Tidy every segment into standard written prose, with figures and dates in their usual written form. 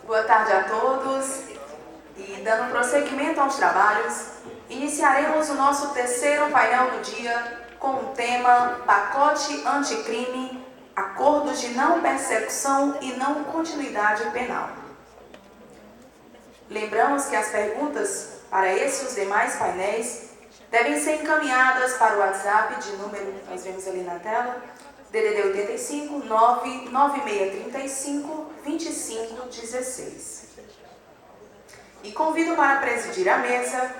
Boa tarde a todos e dando prosseguimento aos trabalhos, iniciaremos o nosso terceiro painel do dia com o tema Pacote Anticrime, Acordos de Não Persecução e Não Continuidade Penal. Lembramos que as perguntas para esse e os demais painéis devem ser encaminhadas para o WhatsApp de número, nós vemos ali na tela, DDD 85 99635 2516. E convido para presidir a mesa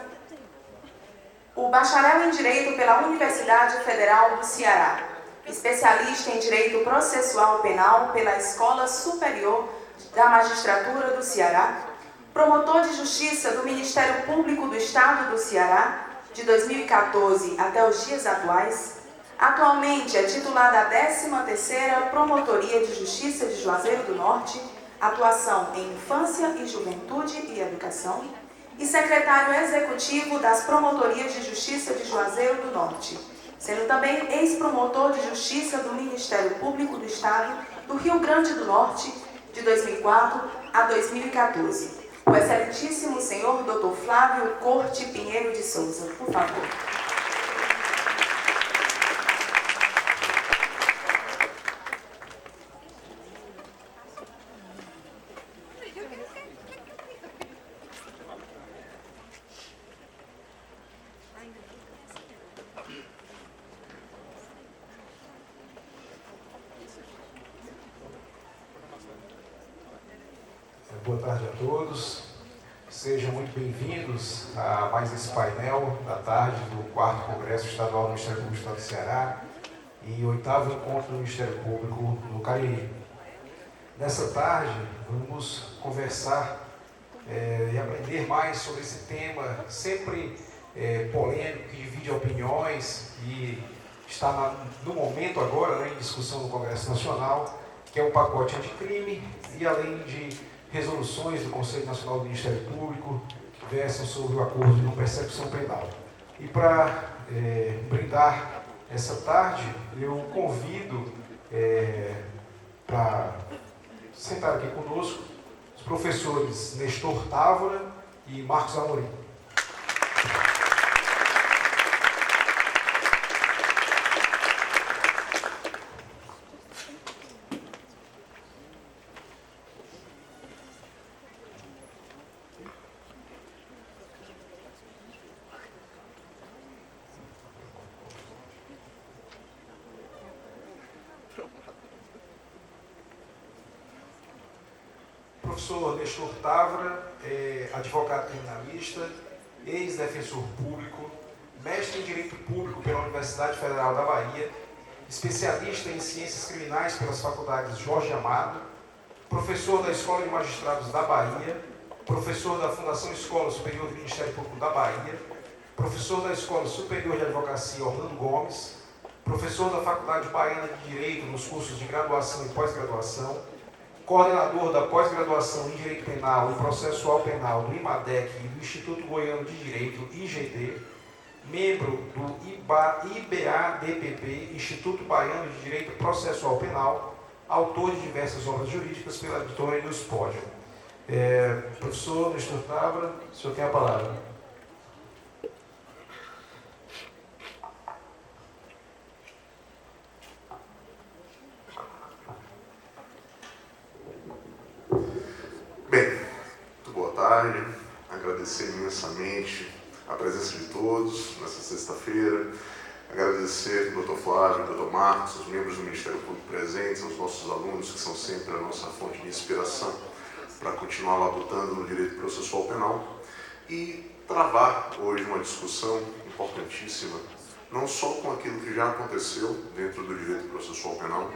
o bacharel em Direito pela Universidade Federal do Ceará, especialista em Direito Processual Penal pela Escola Superior da Magistratura do Ceará, promotor de Justiça do Ministério Público do Estado do Ceará, de 2014 até os dias atuais. Atualmente é titular da 13ª Promotoria de Justiça de Juazeiro do Norte, atuação em Infância e Juventude e Educação, e secretário executivo das Promotorias de Justiça de Juazeiro do Norte, sendo também ex-promotor de Justiça do Ministério Público do Estado do Rio Grande do Norte, de 2004 a 2014. O excelentíssimo senhor Dr. Flávio Corte Pinheiro de Souza, por favor. Boa tarde a todos, sejam muito bem-vindos a mais esse painel da tarde do 4º Congresso Estadual do Ministério Público do Estado do Ceará e 8º Encontro do Ministério Público no Cariri. Nessa tarde vamos conversar e aprender mais sobre esse tema sempre polêmico, que divide opiniões e está no momento agora, em discussão no Congresso Nacional, que é o pacote anticrime e além de resoluções do Conselho Nacional do Ministério Público que versam sobre o acordo de não persecução penal. E para brindar essa tarde, eu convido para sentar aqui conosco os professores Nestor Távora e Marcos Amorim. Professor Nestor Távora é advogado criminalista, ex-defensor público, mestre em Direito Público pela Universidade Federal da Bahia, especialista em Ciências Criminais pelas faculdades Jorge Amado, professor da Escola de Magistrados da Bahia, professor da Fundação Escola Superior do Ministério Público da Bahia, professor da Escola Superior de Advocacia Orlando Gomes, professor da Faculdade Baiana de Direito nos cursos de graduação e pós-graduação, coordenador da pós-graduação em Direito Penal e Processual Penal do IMADEC e do Instituto Goiano de Direito, IGD, membro do IBADPP, Instituto Baiano de Direito Processual Penal, autor de diversas obras jurídicas pela editora Iluspódio. Professor Nestor Távora, o senhor tem a palavra. Agradecer imensamente a presença de todos nessa sexta-feira, agradecer ao Dr. Flávio, ao Dr. Marcos, os membros do Ministério Público presentes, aos nossos alunos, que são sempre a nossa fonte de inspiração para continuar labutando no direito processual penal e travar hoje uma discussão importantíssima, não só com aquilo que já aconteceu dentro do direito processual penal,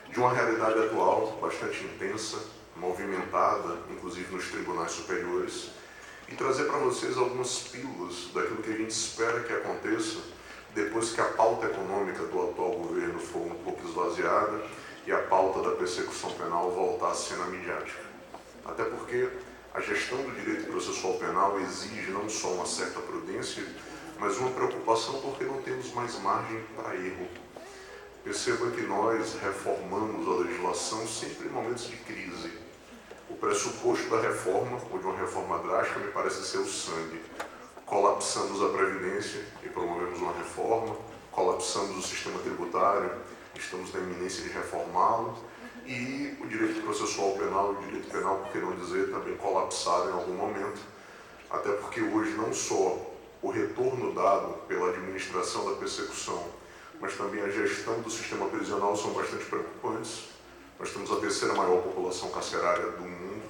de uma realidade atual bastante intensa, movimentada, inclusive nos tribunais superiores, e trazer para vocês algumas pílulas daquilo que a gente espera que aconteça depois que a pauta econômica do atual governo for um pouco esvaziada e a pauta da persecução penal voltar à cena midiática. Até porque a gestão do direito processual penal exige não só uma certa prudência, mas uma preocupação porque não temos mais margem para erro. Perceba que nós reformamos a legislação sempre em momentos de crise. O pressuposto da reforma, ou de uma reforma drástica, me parece ser o sangue. Colapsamos a Previdência e promovemos uma reforma, colapsamos o sistema tributário, estamos na iminência de reformá-lo, e o direito processual penal e o direito penal, por que não dizer, também colapsaram em algum momento, até porque hoje não só o retorno dado pela administração da persecução, mas também a gestão do sistema prisional são bastante preocupantes. Nós temos a terceira maior população carcerária do mundo.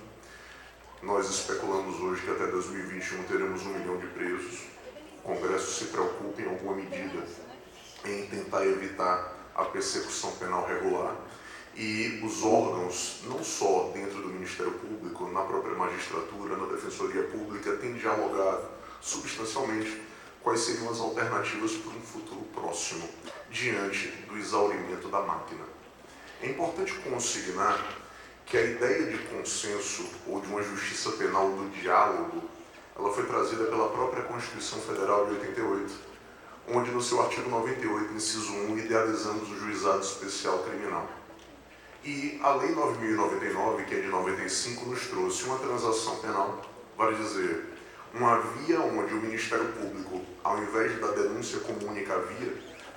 Nós especulamos hoje que até 2021 teremos 1 milhão de presos. O Congresso se preocupa em alguma medida em tentar evitar a persecução penal regular. E os órgãos, não só dentro do Ministério Público, na própria magistratura, na Defensoria Pública, têm dialogado substancialmente quais seriam as alternativas para um futuro próximo, diante do exaurimento da máquina. É importante consignar que a ideia de consenso ou de uma justiça penal do diálogo, ela foi trazida pela própria Constituição Federal de 88, onde no seu artigo 98, inciso 1, idealizamos o Juizado Especial Criminal. E a Lei 9.099, que é de 95, nos trouxe uma transação penal, vale dizer, uma via onde o Ministério Público, ao invés da denúncia como única via,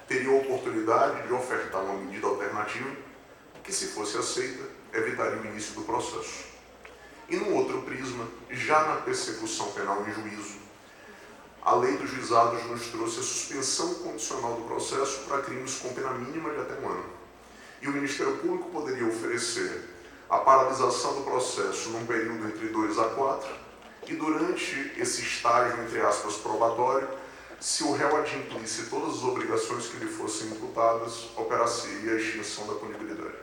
teria a oportunidade de ofertar uma medida alternativa que, se fosse aceita, evitaria o início do processo. E num outro prisma, já na persecução penal em juízo, a Lei dos Juizados nos trouxe a suspensão condicional do processo para crimes com pena mínima de até 1 ano. E o Ministério Público poderia oferecer a paralisação do processo num período entre 2 a 4, e durante esse estágio, entre aspas, probatório, se o réu adimplisse todas as obrigações que lhe fossem imputadas, operaria a extinção da punibilidade.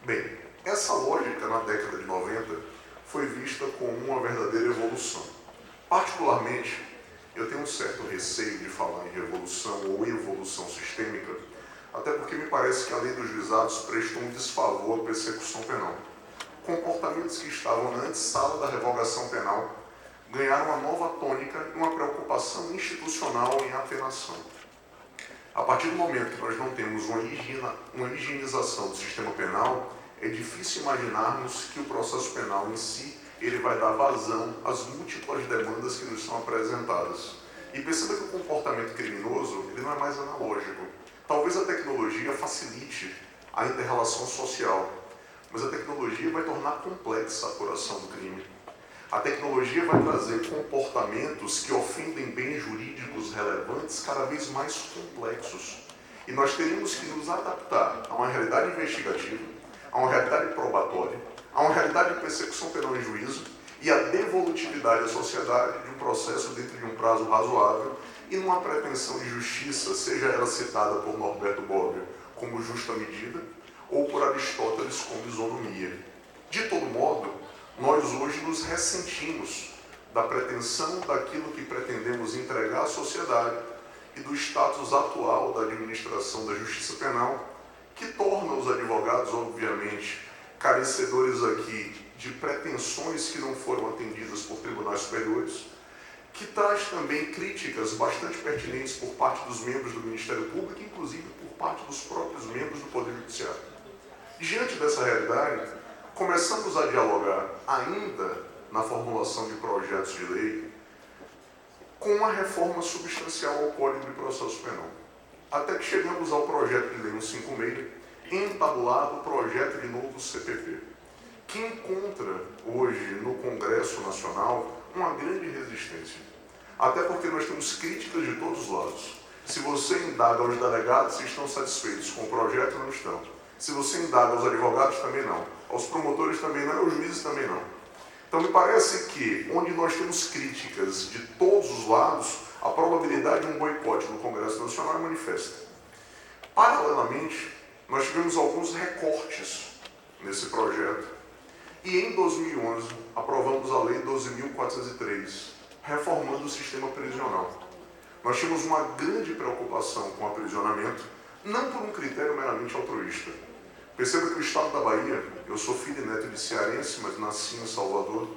Bem, essa lógica, na década de 90, foi vista como uma verdadeira evolução. Particularmente, eu tenho um certo receio de falar em revolução ou evolução sistêmica, até porque me parece que a Lei dos Juizados prestou um desfavor à persecução penal. Comportamentos que estavam na antessala da revogação penal ganharam uma nova tônica e uma preocupação institucional em atenuação. A partir do momento que nós não temos uma higienização do sistema penal, é difícil imaginarmos que o processo penal em si ele vai dar vazão às múltiplas demandas que nos são apresentadas. E perceba que o comportamento criminoso ele não é mais analógico. Talvez a tecnologia facilite a inter-relação social, mas a tecnologia vai tornar complexa a apuração do crime. A tecnologia vai trazer comportamentos que ofendem bens jurídicos relevantes cada vez mais complexos. E nós teríamos que nos adaptar a uma realidade investigativa, a uma realidade probatória, a uma realidade de persecução penal em juízo e a devolutividade à sociedade de um processo dentro de um prazo razoável e numa pretensão de justiça, seja ela citada por Norberto Bobbio como justa medida ou por Aristóteles como isonomia. De todo modo, nós hoje nos ressentimos da pretensão daquilo que pretendemos entregar à sociedade e do status atual da administração da justiça penal, que torna os advogados, obviamente, carecedores aqui de pretensões que não foram atendidas por tribunais superiores, que traz também críticas bastante pertinentes por parte dos membros do Ministério Público, inclusive por parte dos próprios membros do Poder Judiciário. Diante dessa realidade, começamos a dialogar, ainda na formulação de projetos de lei, com uma reforma substancial ao Código de Processo Penal. Até que chegamos ao projeto de lei 156, entabulado o projeto de novo CPP, que encontra hoje no Congresso Nacional uma grande resistência. Até porque nós temos críticas de todos os lados. Se você indaga aos delegados se estão satisfeitos com o projeto, não estão. Se você indaga aos advogados, também não. Aos promotores também não, aos juízes também não. Então me parece que, onde nós temos críticas de todos os lados, a probabilidade de um boicote no Congresso Nacional é manifesta. Paralelamente, nós tivemos alguns recortes nesse projeto e em 2011 aprovamos a Lei 12.403, reformando o sistema prisional. Nós tínhamos uma grande preocupação com o aprisionamento, não por um critério meramente altruísta. Perceba que o Estado da Bahia, eu sou filho e neto de cearense, mas nasci em Salvador,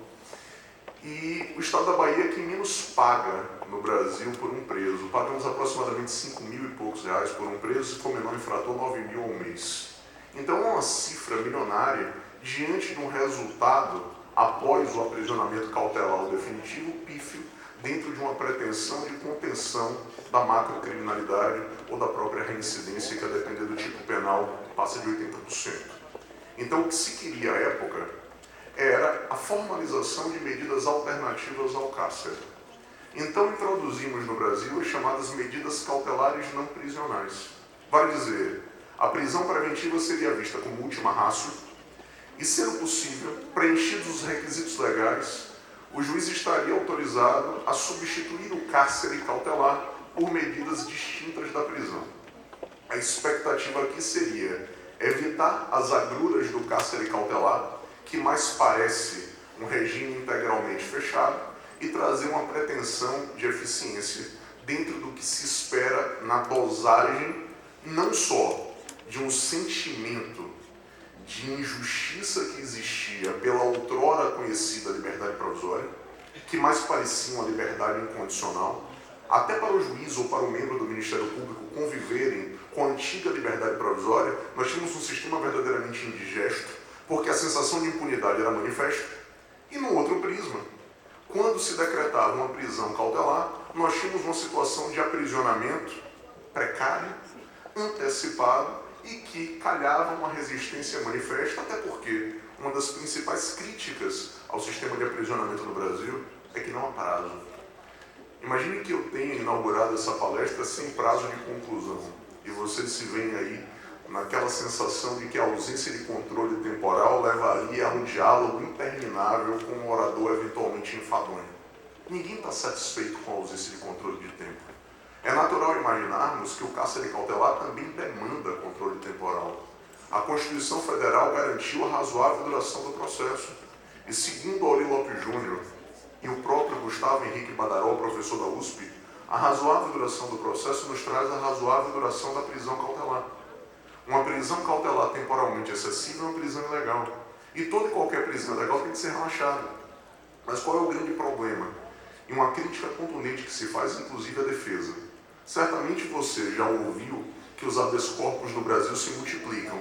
e o Estado da Bahia é quem menos paga no Brasil por um preso. Pagamos aproximadamente 5 mil e poucos reais por um preso, se for menor infrator, 9 mil ao mês. Então é uma cifra milionária diante de um resultado após o aprisionamento cautelar ou definitivo, pífio, dentro de uma pretensão de contenção da macrocriminalidade ou da própria reincidência, que a depender do tipo penal passa de 80%. Então, o que se queria à época era a formalização de medidas alternativas ao cárcere. Então, introduzimos no Brasil as chamadas medidas cautelares não prisionais. Vale dizer, a prisão preventiva seria vista como última ratio e, sendo possível, preenchidos os requisitos legais, o juiz estaria autorizado a substituir o cárcere cautelar por medidas distintas da prisão. A expectativa aqui seria evitar as agruras do cárcere cautelar, que mais parece um regime integralmente fechado, e trazer uma pretensão de eficiência dentro do que se espera na dosagem, não só de um sentimento de injustiça que existia pela outrora conhecida liberdade provisória, que mais parecia uma liberdade incondicional, até para o juiz ou para o membro do Ministério Público conviverem com a antiga liberdade provisória, nós tínhamos um sistema verdadeiramente indigesto, porque a sensação de impunidade era manifesta. E no outro prisma, quando se decretava uma prisão cautelar, nós tínhamos uma situação de aprisionamento precário, antecipado, e que calhava uma resistência manifesta, até porque uma das principais críticas ao sistema de aprisionamento no Brasil é que não há prazo. Imagine que eu tenha inaugurado essa palestra sem prazo de conclusão, e vocês se veem aí naquela sensação de que a ausência de controle temporal levaria a um diálogo interminável com um orador eventualmente enfadonho. Ninguém está satisfeito com a ausência de controle de tempo. É natural imaginarmos que o cárcere cautelar também demanda controle temporal. A Constituição Federal garantiu a razoável duração do processo. E segundo Auri Lopes Júnior e o próprio Gustavo Henrique Badaró, professor da USP, a razoável duração do processo nos traz a razoável duração da prisão cautelar. Uma prisão cautelar temporalmente excessiva é uma prisão ilegal. E toda e qualquer prisão ilegal tem que ser relaxada. Mas qual é o grande problema? E uma crítica contundente que se faz, inclusive, à defesa. Certamente você já ouviu que os habeas corpus no Brasil se multiplicam.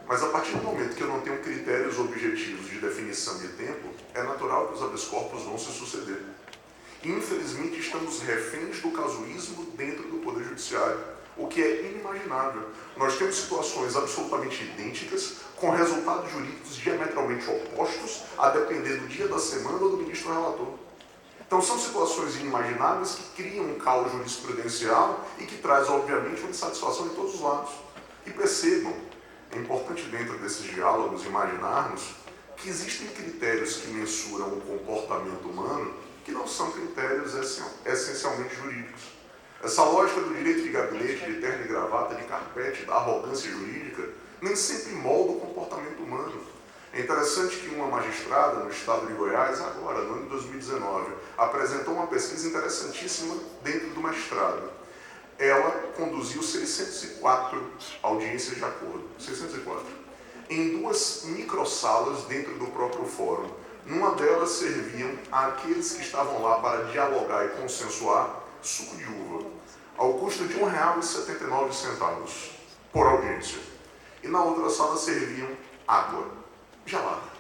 Mas a partir do momento que eu não tenho critérios objetivos de definição de tempo, é natural que os habeas corpus vão se suceder. E, infelizmente, estamos reféns do casuísmo dentro do Poder Judiciário, o que é inimaginável. Nós temos situações absolutamente idênticas, com resultados jurídicos diametralmente opostos, a depender do dia da semana ou do ministro relator. Então, são situações inimagináveis que criam um caos jurisprudencial e que traz, obviamente, uma insatisfação de todos os lados. E percebam, é importante dentro desses diálogos imaginarmos que existem critérios que mensuram o comportamento humano que não são critérios essencialmente jurídicos. Essa lógica do direito de gabinete, de terno e gravata, de carpete, da arrogância jurídica, nem sempre molda o comportamento humano. É interessante que uma magistrada no estado de Goiás, agora, no ano de 2019, apresentou uma pesquisa interessantíssima dentro do mestrado. Ela conduziu 604 audiências de acordo, 604, em 2 microsalas dentro do próprio fórum. Numa delas serviam àqueles que estavam lá para dialogar e consensuar suco de uva, ao custo de R$ 1,79 por audiência. E na outra sala serviam água gelada.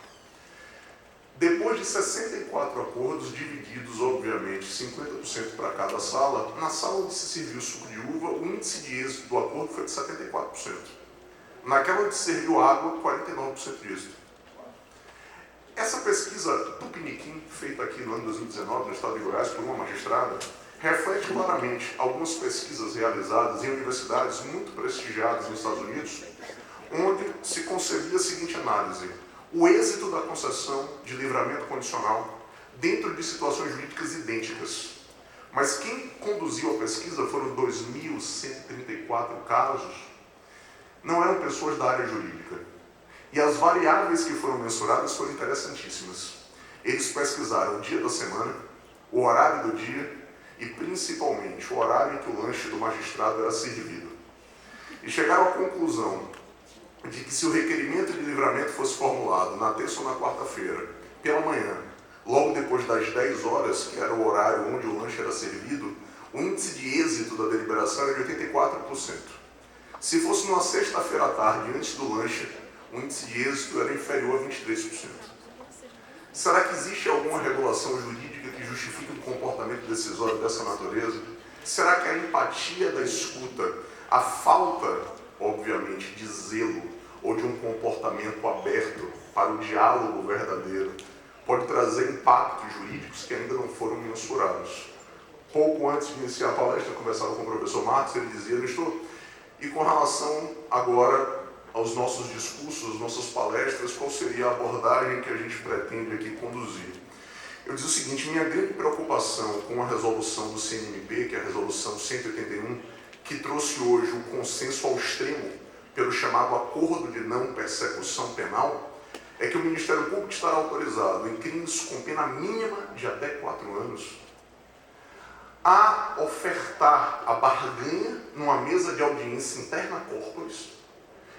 Depois de 64 acordos, divididos, obviamente, 50% para cada sala, na sala onde se serviu suco de uva, o índice de êxito do acordo foi de 74%. Naquela onde se serviu água, 49% de êxito. Essa pesquisa tupiniquim, feita aqui no ano 2019, no estado de Goiás, por uma magistrada, reflete claramente algumas pesquisas realizadas em universidades muito prestigiadas nos Estados Unidos, onde se concebia a seguinte análise: o êxito da concessão de livramento condicional dentro de situações jurídicas idênticas. Mas quem conduziu a pesquisa foram 2.134 casos, não eram pessoas da área jurídica. E as variáveis que foram mensuradas foram interessantíssimas. Eles pesquisaram o dia da semana, o horário do dia e, principalmente, o horário em que o lanche do magistrado era servido. E chegaram à conclusão de que se o requerimento de livramento fosse formulado na terça ou na quarta-feira, pela manhã, logo depois das 10 horas, que era o horário onde o lanche era servido, o índice de êxito da deliberação era de 84%. Se fosse numa sexta-feira à tarde, antes do lanche, o índice de êxito era inferior a 23%. Será que existe alguma regulação jurídica que justifique um comportamento decisório dessa natureza? Será que a empatia da escuta, a falta, obviamente, de zelo ou de um comportamento aberto para o diálogo verdadeiro pode trazer impactos jurídicos que ainda não foram mensurados? Pouco antes de iniciar a palestra, eu conversava com o professor Marcos, ele dizia, Nestor, e com relação agora aos nossos discursos, nossas palestras, qual seria a abordagem que a gente pretende aqui conduzir? Eu disse o seguinte, minha grande preocupação com a resolução do CNMP, que é a resolução 181, que trouxe hoje o consenso ao extremo pelo chamado acordo de não persecução penal, é que o Ministério Público estará autorizado em crimes com pena mínima de até 4 anos a ofertar a barganha numa mesa de audiência interna corporis.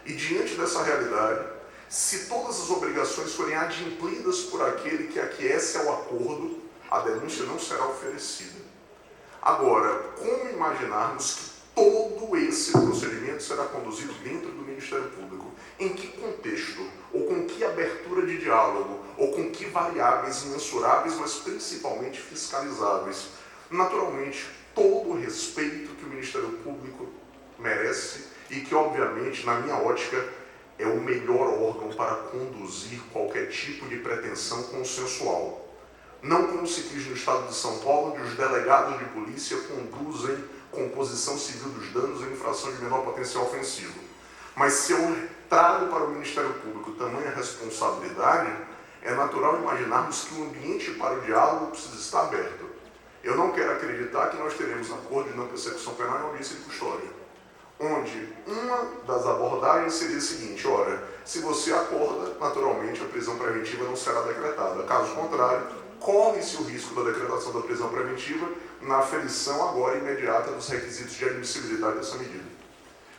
E diante dessa realidade, se todas as obrigações forem adimplidas por aquele que aquece ao acordo, a denúncia não será oferecida. Agora, como imaginarmos que todo esse procedimento será conduzido dentro do Ministério Público? Em que contexto? Ou com que abertura de diálogo? Ou com que variáveis mensuráveis, mas principalmente fiscalizáveis? Naturalmente, todo o respeito que o Ministério Público merece e que, obviamente, na minha ótica, é o melhor órgão para conduzir qualquer tipo de pretensão consensual. Não como se diz no Estado de São Paulo, onde os delegados de polícia conduzem composição civil dos danos em infração de menor potencial ofensivo. Mas se eu trago para o Ministério Público tamanha responsabilidade, é natural imaginarmos que o ambiente para o diálogo precisa estar aberto. Eu não quero acreditar que nós teremos acordo de não persecução penal em audiência de custódia, onde uma das abordagens seria a seguinte, ora, se você acorda, naturalmente a prisão preventiva não será decretada. Caso contrário, corre-se o risco da decretação da prisão preventiva na aferição agora imediata dos requisitos de admissibilidade dessa medida.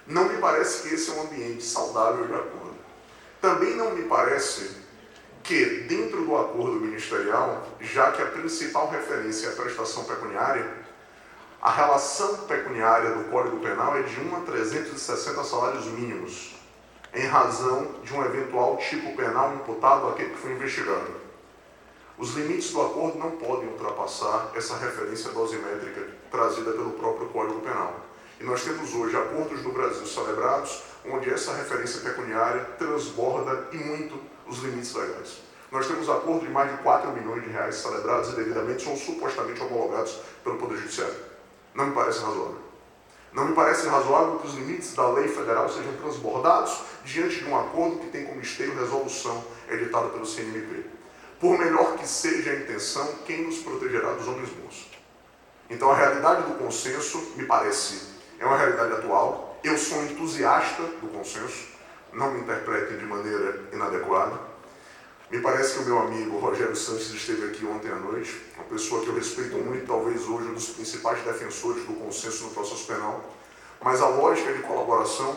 Não me parece que esse é um ambiente saudável de acordo. Também não me parece que, dentro do acordo ministerial, já que a principal referência é a prestação pecuniária, a relação pecuniária do Código Penal é de 1 a 360 salários mínimos, em razão de um eventual tipo penal imputado àquele que foi investigado. Os limites do acordo não podem ultrapassar essa referência dosimétrica trazida pelo próprio Código Penal. E nós temos hoje acordos no Brasil celebrados, onde essa referência pecuniária transborda e muito os limites legais. Nós temos acordos de mais de 4 milhões de reais celebrados e devidamente ou supostamente homologados pelo Poder Judiciário. Não me parece razoável. Não me parece razoável que os limites da lei federal sejam transbordados diante de um acordo que tem como esteio resolução editada pelo CNMP. Por melhor que seja a intenção, quem nos protegerá dos homens bons? Então a realidade do consenso, me parece, é uma realidade atual. Eu sou entusiasta do consenso, não me interpretem de maneira inadequada. Me parece que o meu amigo Rogério Santos esteve aqui ontem à noite, uma pessoa que eu respeito muito, talvez hoje um dos principais defensores do consenso no processo penal, mas a lógica de colaboração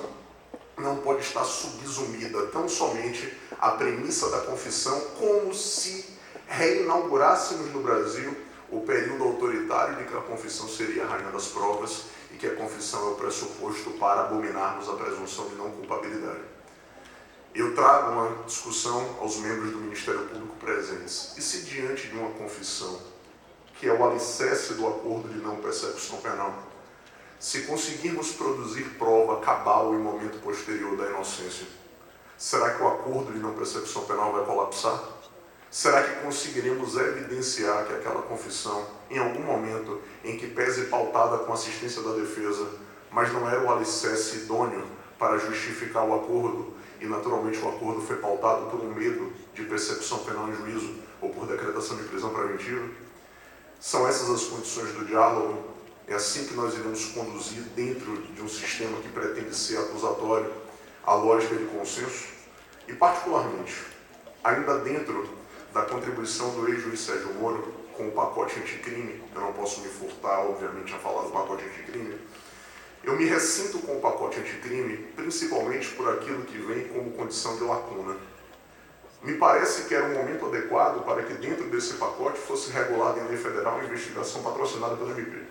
não pode estar subsumida tão somente à premissa da confissão, como se reinaugurássemos no Brasil o período autoritário de que a confissão seria a rainha das provas e que a confissão é o pressuposto para abominarmos a presunção de não culpabilidade. Eu trago uma discussão aos membros do Ministério Público presentes. E se diante de uma confissão, que é o alicerce do acordo de não persecução penal, se conseguirmos produzir prova cabal em momento posterior da inocência, será que o acordo de não persecução penal vai colapsar? Será que conseguiremos evidenciar que aquela confissão, em algum momento em que pese pautada com assistência da defesa, mas não era o alicerce idôneo para justificar o acordo, e naturalmente o acordo foi pautado por um medo de persecução penal em juízo ou por decretação de prisão preventiva? São essas as condições do diálogo? É assim que nós iremos conduzir, dentro de um sistema que pretende ser acusatório, a lógica de consenso? E particularmente, ainda dentro da contribuição do ex-juiz Sérgio Moro com o pacote anticrime, eu não posso me furtar, obviamente, a falar do pacote anticrime, eu me ressinto com o pacote anticrime, principalmente por aquilo que vem como condição de lacuna. Me parece que era um momento adequado para que dentro desse pacote fosse regulada em lei federal a investigação patrocinada pelo MP.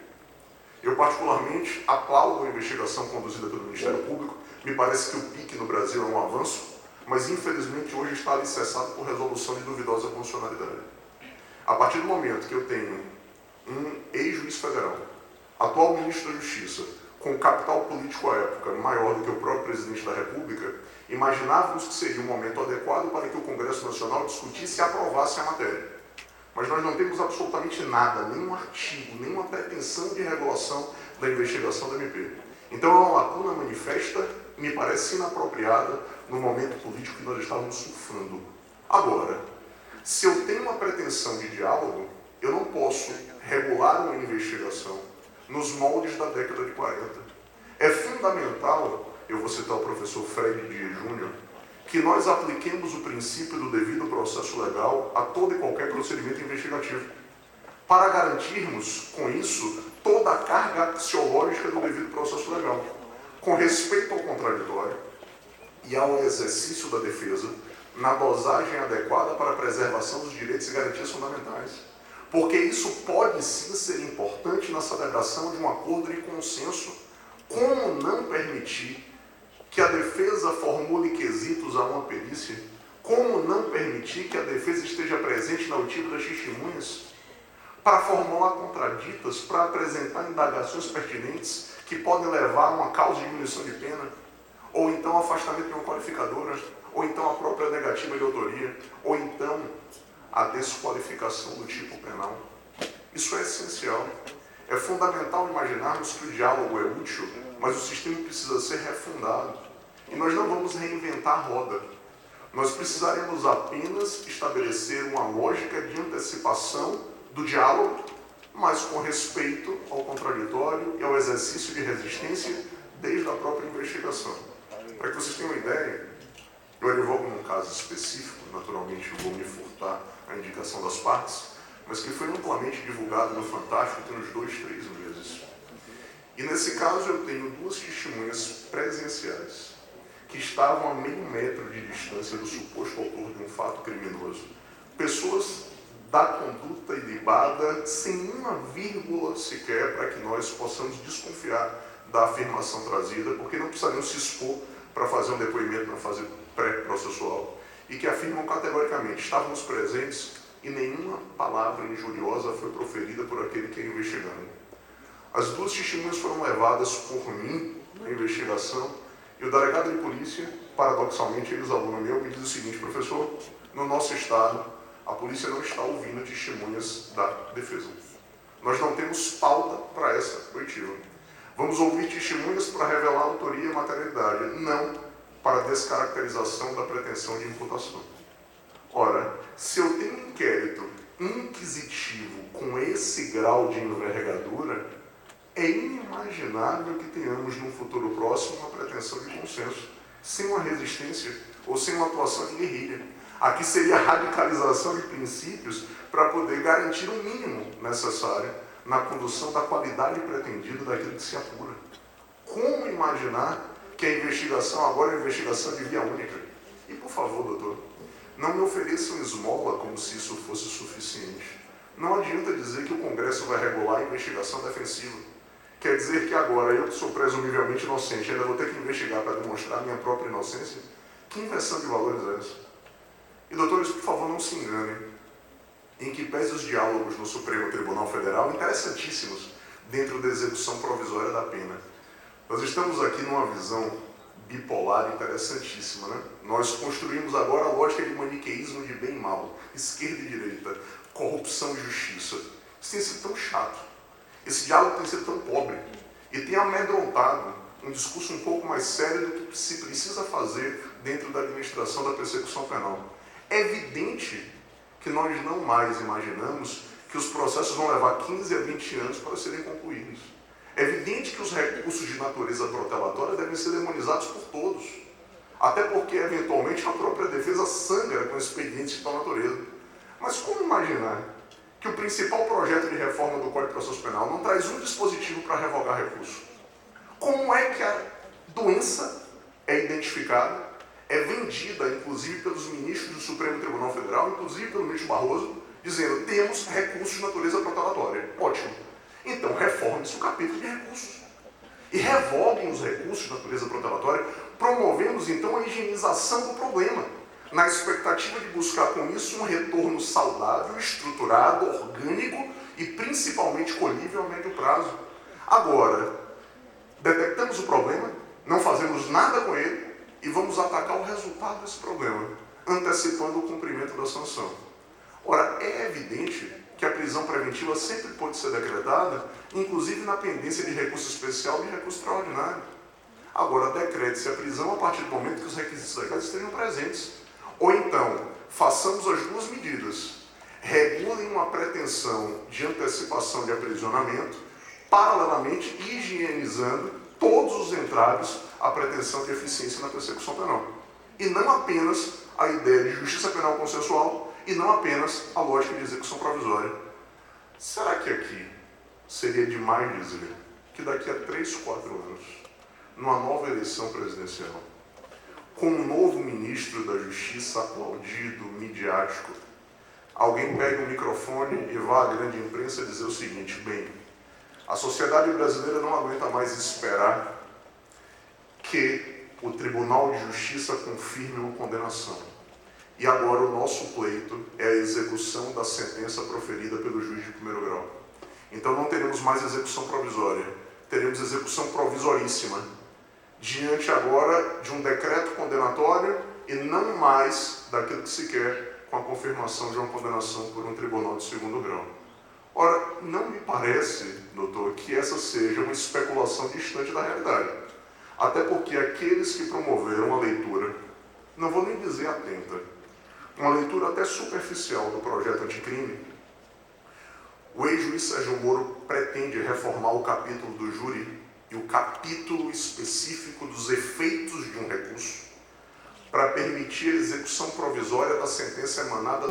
Eu particularmente aplaudo a investigação conduzida pelo Ministério Público, me parece que o PIC no Brasil é um avanço, mas infelizmente hoje está alicerçado por resolução de duvidosa constitucionalidade. A partir do momento que eu tenho um ex-juiz federal, atual ministro da Justiça, com capital político à época maior do que o próprio presidente da República, imaginávamos que seria um momento adequado para que o Congresso Nacional discutisse e aprovasse a matéria. Mas nós não temos absolutamente nada, nenhum artigo, nenhuma pretensão de regulação da investigação da MP. Então é uma lacuna manifesta, me parece inapropriada no momento político que nós estávamos surfando. Agora, se eu tenho uma pretensão de diálogo, eu não posso regular uma investigação nos moldes da década de 40. É fundamental, eu vou citar o professor Fred Dias Júnior, que nós apliquemos o princípio do devido processo legal a todo e qualquer procedimento investigativo, para garantirmos, com isso, toda a carga axiológica do devido processo legal, com respeito ao contraditório e ao exercício da defesa, na dosagem adequada para a preservação dos direitos e garantias fundamentais. Porque isso pode sim ser importante na celebração de um acordo de consenso. Como não permitir que a defesa formule quesitos a uma perícia? Como não permitir que a defesa esteja presente na oitiva das testemunhas para formular contraditas, para apresentar indagações pertinentes que podem levar a uma causa de diminuição de pena, ou então afastamento de uma qualificadora, ou então a própria negativa de autoria, ou então a desqualificação do tipo penal? Isso é essencial. É fundamental imaginarmos que o diálogo é útil, mas o sistema precisa ser refundado. E nós não vamos reinventar a roda. Nós precisaremos apenas estabelecer uma lógica de antecipação do diálogo, mas com respeito ao contraditório e ao exercício de resistência desde a própria investigação. Para que vocês tenham uma ideia, eu advogo num caso específico, naturalmente eu vou me furtar a indicação das partes, mas que foi amplamente divulgado no Fantástico tem uns 2, 3 meses. E nesse caso eu tenho 2 testemunhas presenciais que estavam a meio metro de distância do suposto autor de um fato criminoso. Pessoas da conduta ilibada, sem uma vírgula sequer para que nós possamos desconfiar da afirmação trazida, porque não precisariam se expor para fazer um depoimento na fase pré-processual, e que afirmam categoricamente: estávamos presentes e nenhuma palavra injuriosa foi proferida por aquele que é investigado. As 2 testemunhas foram levadas por mim na investigação, e o delegado de polícia, paradoxalmente, ex-aluno meu, me diz o seguinte: professor, no nosso estado, a polícia não está ouvindo testemunhas da defesa. Nós não temos pauta para essa oitiva. Vamos ouvir testemunhas para revelar a autoria e a materialidade, não para a descaracterização da pretensão de imputação. Ora, se eu tenho um inquérito inquisitivo com esse grau de envergadura, é inimaginável que tenhamos num futuro próximo uma pretensão de consenso, sem uma resistência ou sem uma atuação de guerrilha. Aqui seria a radicalização de princípios para poder garantir o mínimo necessário na condução da qualidade pretendida daquilo que se apura. Como imaginar que a investigação agora é uma investigação de via única? E, por favor, doutor, não me ofereçam esmola como se isso fosse suficiente. Não adianta dizer que o Congresso vai regular a investigação defensiva. Quer dizer que agora eu, que sou presumivelmente inocente, ainda vou ter que investigar para demonstrar minha própria inocência? Que inversão de valores é essa? E, doutores, por favor, não se enganem, em que pese os diálogos no Supremo Tribunal Federal, interessantíssimos, dentro da execução provisória da pena. Nós estamos aqui numa visão bipolar interessantíssima, né? Nós construímos agora a lógica de maniqueísmo de bem e mal, esquerda e direita, corrupção e justiça. Isso tem sido tão chato. Esse diálogo tem sido tão pobre e tem amedrontado um discurso um pouco mais sério do que se precisa fazer dentro da administração da persecução penal. É evidente que nós não mais imaginamos que os processos vão levar 15 a 20 anos para serem concluídos. É evidente que os recursos de natureza protelatória devem ser demonizados por todos, até porque, eventualmente, a própria defesa sangra com expedientes de tal natureza. Mas como imaginar que o principal projeto de reforma do Código de Processo Penal não traz um dispositivo para revogar recurso? Como é que a doença é identificada, é vendida, inclusive, pelos ministros do Supremo Tribunal Federal, inclusive pelo ministro Barroso, dizendo: temos recursos de natureza protelatória. Ótimo. Então, reforme-se o capítulo de recursos. e revoguem os recursos de natureza protelatória, promovendo então a higienização do problema, na expectativa de buscar com isso um retorno saudável, estruturado, orgânico e principalmente colhível a médio prazo. Agora, detectamos o problema, não fazemos nada com ele e vamos atacar o resultado desse problema, antecipando o cumprimento da sanção. Ora, é evidente que a prisão preventiva sempre pode ser decretada, inclusive na pendência de recurso especial e de recurso extraordinário. Agora, decrete-se a prisão a partir do momento que os requisitos legais estejam presentes. Ou então, façamos as duas medidas. Regulem uma pretensão de antecipação de aprisionamento, paralelamente higienizando todos os entraves à pretensão de eficiência na persecução penal. E não apenas a ideia de justiça penal consensual e não apenas a lógica de execução provisória. Será que aqui seria demais dizer que daqui a 3, 4 anos, numa nova eleição presidencial, com um novo ministro da Justiça aplaudido, midiático, alguém pega o microfone e vá à grande imprensa dizer o seguinte: bem, a sociedade brasileira não aguenta mais esperar que o Tribunal de Justiça confirme uma condenação. E agora o nosso pleito é a execução da sentença proferida pelo juiz de primeiro grau. Então não teremos mais execução provisória, teremos execução provisoríssima, diante agora de um decreto condenatório e não mais daquilo que se quer com a confirmação de uma condenação por um tribunal de segundo grau. Ora, não me parece, doutor, que essa seja uma especulação distante da realidade. Até porque aqueles que promoveram a leitura, não vou nem dizer atenta, uma leitura até superficial do projeto anticrime, o ex-juiz Sérgio Moro pretende reformar o capítulo do júri e o capítulo específico dos efeitos de um recurso para permitir a execução provisória da sentença emanada